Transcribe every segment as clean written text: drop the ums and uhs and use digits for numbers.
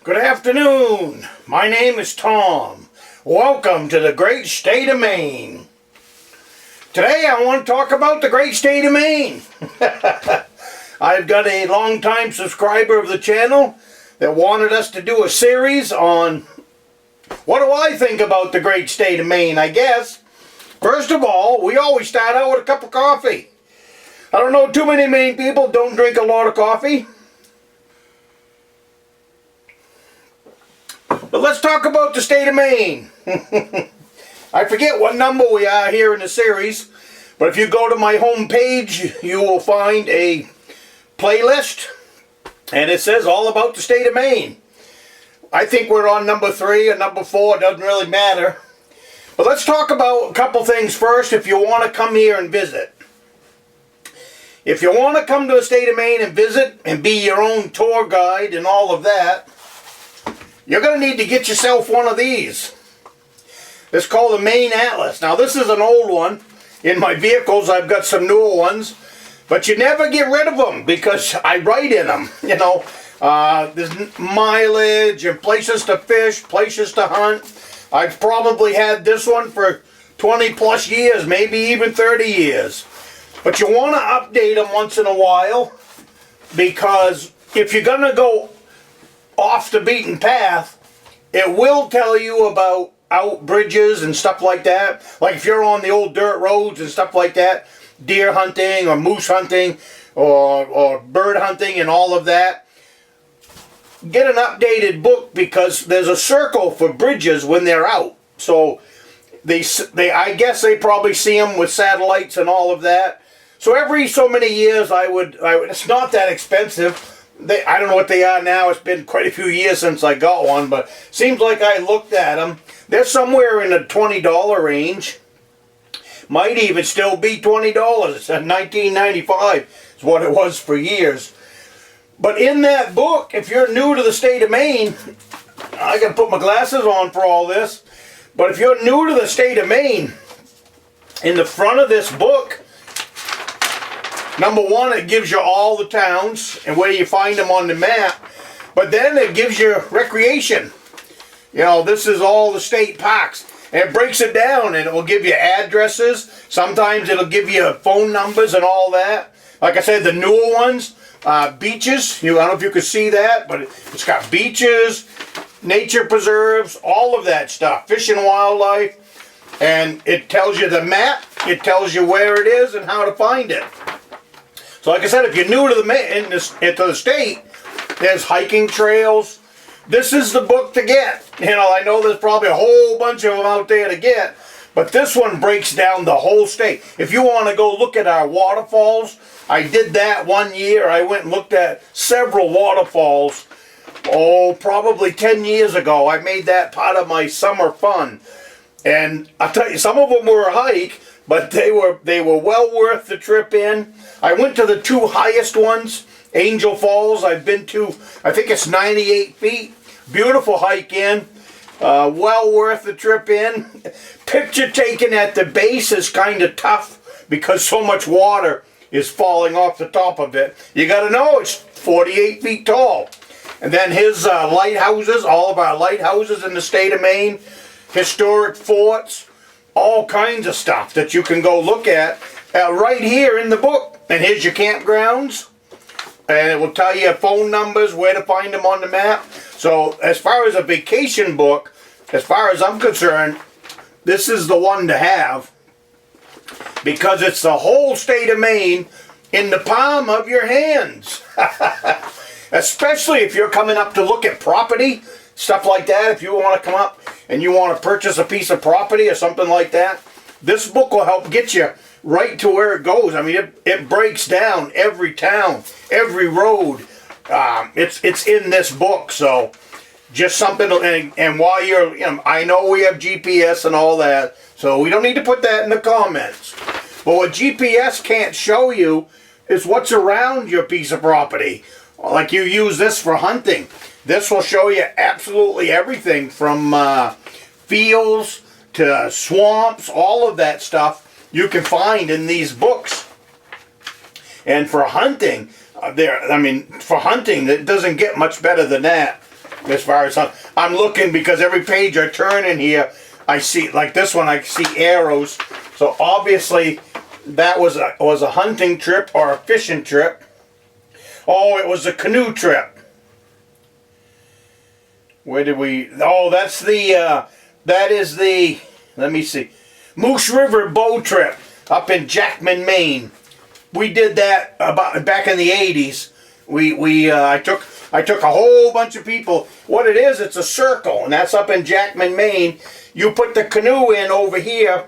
Good afternoon. My name is Tom. Welcome to the great state of Maine. Today I want to talk about the great state of Maine. I've got a long-time subscriber of the channel that wanted us to do a series on what do I think about the great state of Maine, I guess. First of all, we always start out with a cup of coffee. I don't know, too many Maine people don't drink a lot of coffee. But let's talk about the state of Maine. I forget what number we are here in the series, but if you go to my home page, you will find a playlist, and it says all about the state of Maine. I think we're on number 3 or number 4, it doesn't really matter. But let's talk about a couple things first if you want to come here and visit. If you want to come to the state of Maine and visit and be your own tour guide and all of that, you're going to need to get yourself one of these. It's called the Maine Atlas. Now this is an old one. In my vehicles I've got some newer ones. But you never get rid of them because I write in them. You know, there's mileage and places to fish, places to hunt. I've probably had this one for 20 plus years, maybe even 30 years. But you want to update them once in a while, because if you're going to go off the beaten path, it will tell you about out bridges and stuff like that. Like if you're on the old dirt roads and stuff like that, deer hunting or moose hunting or bird hunting and all of that. Get an updated book, because there's a circle for bridges when they're out. So I guess they probably see them with satellites and all of that. So every so many years I would it's not that expensive. I don't know what they are now. It's been quite a few years since I got one, but seems like I looked at them. They're somewhere in the $20 range. Might even still be $20. It's at $19.95 is what it was for years. But in that book, if you're new to the state of Maine, I gotta put my glasses on for all this, but if you're new to the state of Maine, in the front of this book, number one, it gives you all the towns and where you find them on the map, but then it gives you recreation. You know, this is all the state parks. And it breaks it down, and it will give you addresses. Sometimes it'll give you phone numbers and all that. Like I said, the newer ones, beaches. I don't know if you can see that, but it's got beaches, nature preserves, all of that stuff. Fish and wildlife. And it tells you the map. It tells you where it is and how to find it. So like I said, if you're new to the state, there's hiking trails. This is the book to get. You know, I know there's probably a whole bunch of them out there to get, but this one breaks down the whole state. If you want to go look at our waterfalls, I did that one year. I went and looked at several waterfalls, probably 10 years ago. I made that part of my summer fun. And I'll tell you, some of them were a hike, but they were well worth the trip in. I went to the 2 highest ones, Angel Falls. I've been to, I think it's 98 feet. Beautiful hike in. Well worth the trip in. Picture taking at the base is kind of tough because so much water is falling off the top of it. You got to know it's 48 feet tall. And then his lighthouses, all of our lighthouses in the state of Maine, historic forts, all kinds of stuff that you can go look at right here in the book. And here's your campgrounds. And it will tell you phone numbers, where to find them on the map. So as far as a vacation book, as far as I'm concerned, this is the one to have, because it's the whole state of Maine in the palm of your hands. Especially if you're coming up to look at property, stuff like that. If you want to come up and you want to purchase a piece of property or something like that, this book will help get you right to where it goes. I mean, it breaks down every town, every road. It's in this book, so just something. And while you're, I know we have GPS and all that, so we don't need to put that in the comments. But what GPS can't show you is what's around your piece of property. Like you use this for hunting. This will show you absolutely everything from fields to swamps, all of that stuff you can find in these books. And for hunting, for hunting, it doesn't get much better than that. as far as I'm looking, because every page I turn in here, I see, like this one, I see arrows. So obviously that was a hunting trip or a fishing trip. Oh, it was a canoe trip. Where did we? Oh, that's the. That is the. Let me see. Moose River bow trip up in Jackman, Maine. We did that about back in the 80s. I took a whole bunch of people. What it is, it's a circle, and that's up in Jackman, Maine. You put the canoe in over here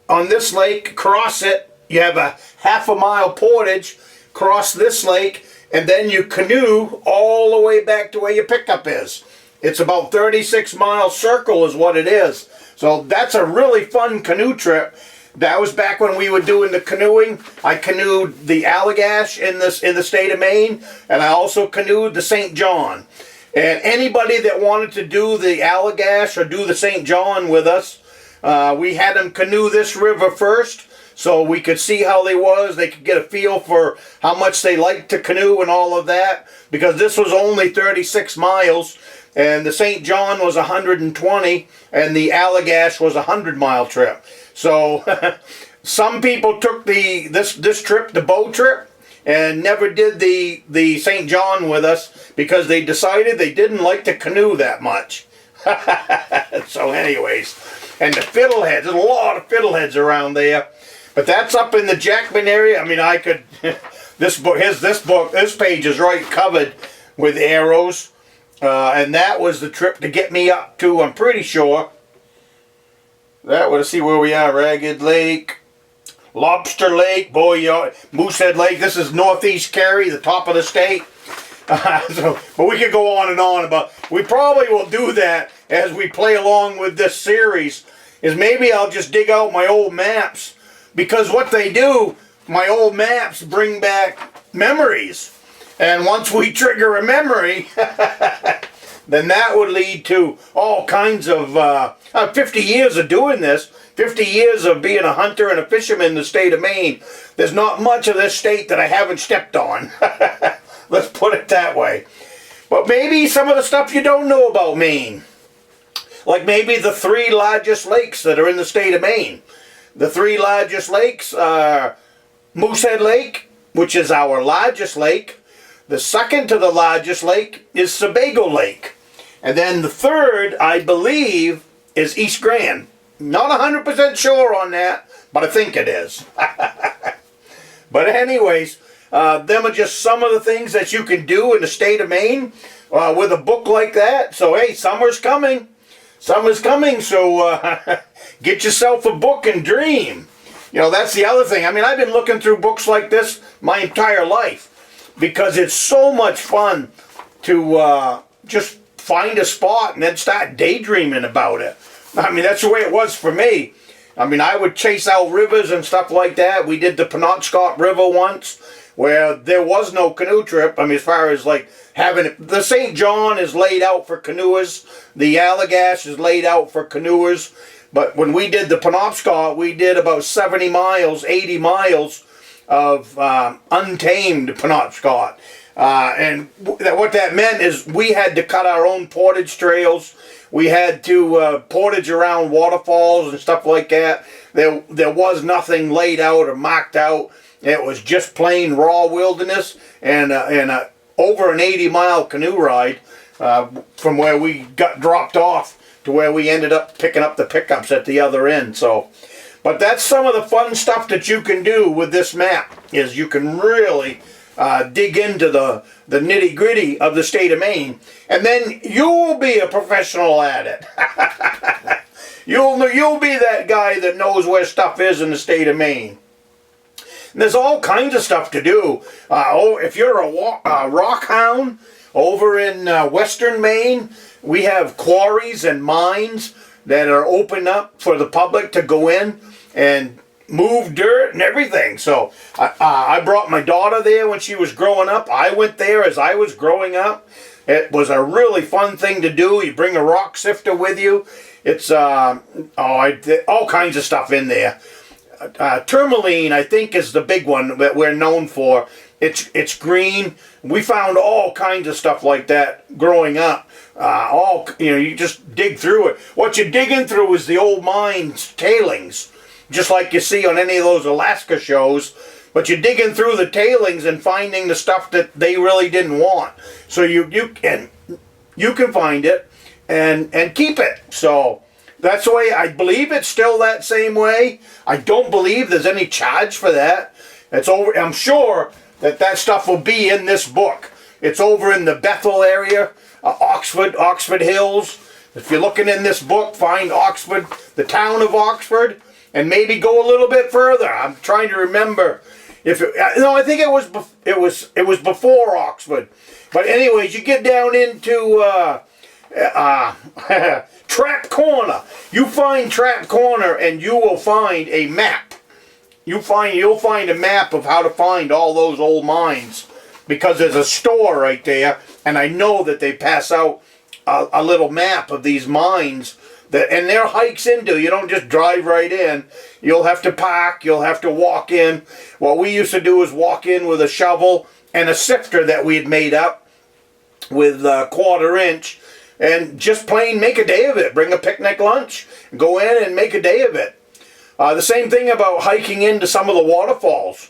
on this lake, cross it. You have a half-a-mile portage, cross this lake, and then you canoe all the way back to where your pickup is. It's about 36-mile circle is what it is. So that's a really fun canoe trip. That was back when we were doing the canoeing. I canoed the Allagash in the state of Maine, and I also canoed the St. John. And anybody that wanted to do the Allagash or do the St. John with us, we had them canoe this river first, so we could see how they was. They could get a feel for how much they liked to canoe and all of that, because this was only 36 miles. And the St. John was 120, and the Allagash was a 100-mile trip. So some people took this trip, the bow trip, and never did the St. John with us because they decided they didn't like to canoe that much. So anyways, and the fiddleheads, there's a lot of fiddleheads around there. But that's up in the Jackman area. I mean, I could, this page is right covered with arrows. And that was the trip to get me up to, I'm pretty sure, that was, see where we are, Ragged Lake, Lobster Lake, Moosehead Lake. This is Northeast Cary, the top of the state. But we could go on and on about, we probably will do that as we play along with this series, is maybe I'll just dig out my old maps, because what they do, my old maps bring back memories. And once we trigger a memory, then that would lead to all kinds of, 50 years of doing this, 50 years of being a hunter and a fisherman in the state of Maine. There's not much of this state that I haven't stepped on. Let's put it that way. But maybe some of the stuff you don't know about Maine. Like maybe the 3 largest lakes that are in the state of Maine. The 3 largest lakes are Moosehead Lake, which is our largest lake. The second to the largest lake is Sebago Lake. And then the third, I believe, is East Grand. Not 100% sure on that, but I think it is. But anyways, them are just some of the things that you can do in the state of Maine with a book like that. So hey, summer's coming. Summer's coming, so get yourself a book and dream. You know, that's the other thing. I mean, I've been looking through books like this my entire life, because it's so much fun to just find a spot and then start daydreaming about it. I mean, that's the way it was for me. I mean, I would chase out rivers and stuff like that. We did the Penobscot River once, where there was no canoe trip. I mean, as far as like having it, the St. John is laid out for canoers. The Allagash is laid out for canoers. But when we did the Penobscot, we did about 70 miles, 80 miles of untamed Penobscot. And what that meant is we had to cut our own portage trails. We had to portage around waterfalls and stuff like that. There was nothing laid out or marked out. It was just plain raw wilderness and over an 80-mile canoe ride from where we got dropped off to where we ended up picking up the pickups at the other end. So, but that's some of the fun stuff that you can do with this map, is you can really dig into the nitty-gritty of the state of Maine, and then you'll be a professional at it. You'll be that guy that knows where stuff is in the state of Maine. And there's all kinds of stuff to do. If you're a rock hound over in western Maine, we have quarries and mines that are open up for the public to go in and move dirt and everything. So I brought my daughter there when she was growing up. I went there as I was growing up. It was a really fun thing to do. You bring a rock sifter with you. It's all kinds of stuff in there. Tourmaline, I think, is the big one that we're known for. It's green. We found all kinds of stuff like that growing up. You just dig through it. What you're digging through is the old mine's tailings, just like you see on any of those Alaska shows. But you're digging through the tailings and finding the stuff that they really didn't want. So you can find it and keep it. So that's the way. I believe it's still that same way. I don't believe there's any charge for that. It's over. I'm sure that stuff will be in this book. It's over in the Bethel area, Oxford Hills. If you're looking in this book, find Oxford, the town of Oxford, and maybe go a little bit further. I'm trying to remember. I think it was before Oxford. But anyways, you get down into Trap Corner. You find Trap Corner, and you will find a map. You'll find a map of how to find all those old mines, because there's a store right there, and I know that they pass out a little map of these mines. And there are hikes into. You don't just drive right in. You'll have to park. You'll have to walk in. What we used to do is walk in with a shovel and a sifter that we had made up with a 1/4 inch, and just plain make a day of it. Bring a picnic lunch, go in and make a day of it. The same thing about hiking into some of the waterfalls.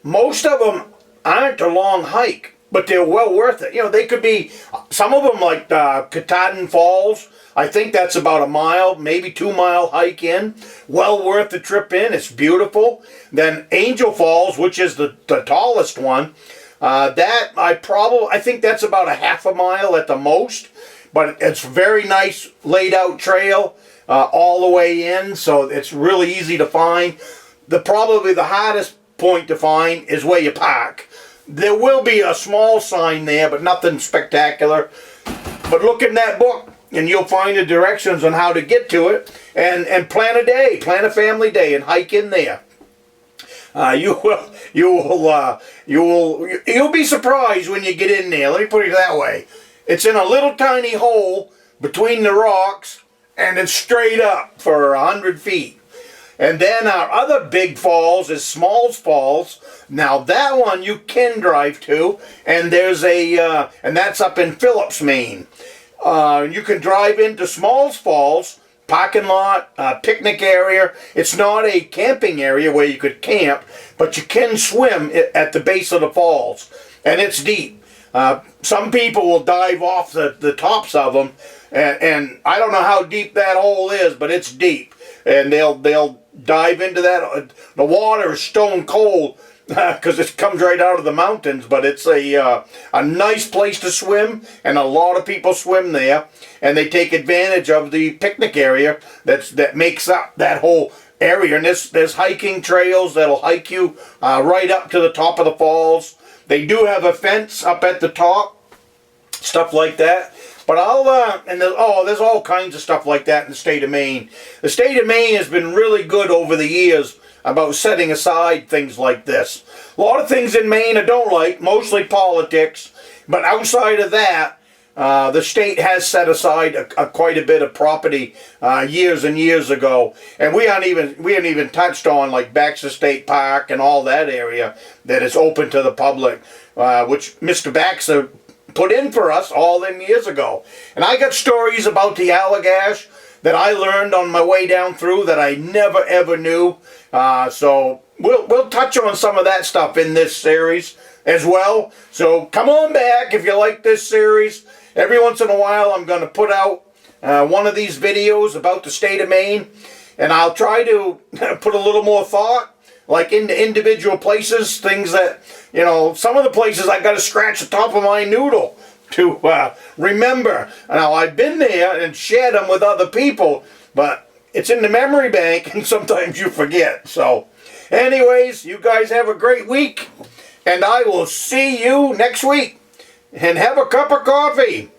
Most of them aren't a long hike, but they're well worth it. They could be, some of them like Katahdin Falls. I think that's about a mile, maybe 2 mile hike in. Well worth the trip in. It's beautiful. Then Angel Falls, which is the tallest one, I think that's about a 1/2 mile at the most. But it's very nice laid out trail all the way in, so it's really easy to find. Probably the hardest point to find is where you park. There will be a small sign there, but nothing spectacular. But look in that book, and you'll find the directions on how to get to it, and plan a family day, and hike in there. You'll be surprised when you get in there. Let me put it that way. It's in a little tiny hole between the rocks, and it's straight up for 100 feet. And then our other big falls is Smalls Falls. Now that one you can drive to, and there's and that's up in Phillips, Maine. You can drive into Smalls Falls, parking lot, picnic area. It's not a camping area where you could camp, but you can swim at the base of the falls, and it's deep. Some people will dive off the tops of them, and I don't know how deep that hole is, but it's deep, and they'll dive into that. The water is stone cold, because it comes right out of the mountains, but it's a nice place to swim, and a lot of people swim there, and they take advantage of the picnic area that makes up that whole area. And there's hiking trails that'll hike you right up to the top of the falls. They do have a fence up at the top, stuff like that. But there's all kinds of stuff like that in the state of Maine. The state of Maine has been really good over the years about setting aside things like this. A lot of things in Maine I don't like, mostly politics, but outside of that, the state has set aside quite a bit of property years and years ago, and we haven't even touched on like Baxter State Park and all that area that is open to the public, which Mr. Baxter put in for us all them years ago. And I got stories about the Allagash that I learned on my way down through that I never ever knew. So we'll touch on some of that stuff in this series as well. So come on back if you like this series. Every once in a while I'm going to put out one of these videos about the state of Maine, and I'll try to put a little more thought like into individual places, things that, some of the places I got to scratch the top of my noodle to remember. Now, I've been there and shared them with other people, but it's in the memory bank, and sometimes you forget. So, anyways, you guys have a great week, and I will see you next week. And have a cup of coffee.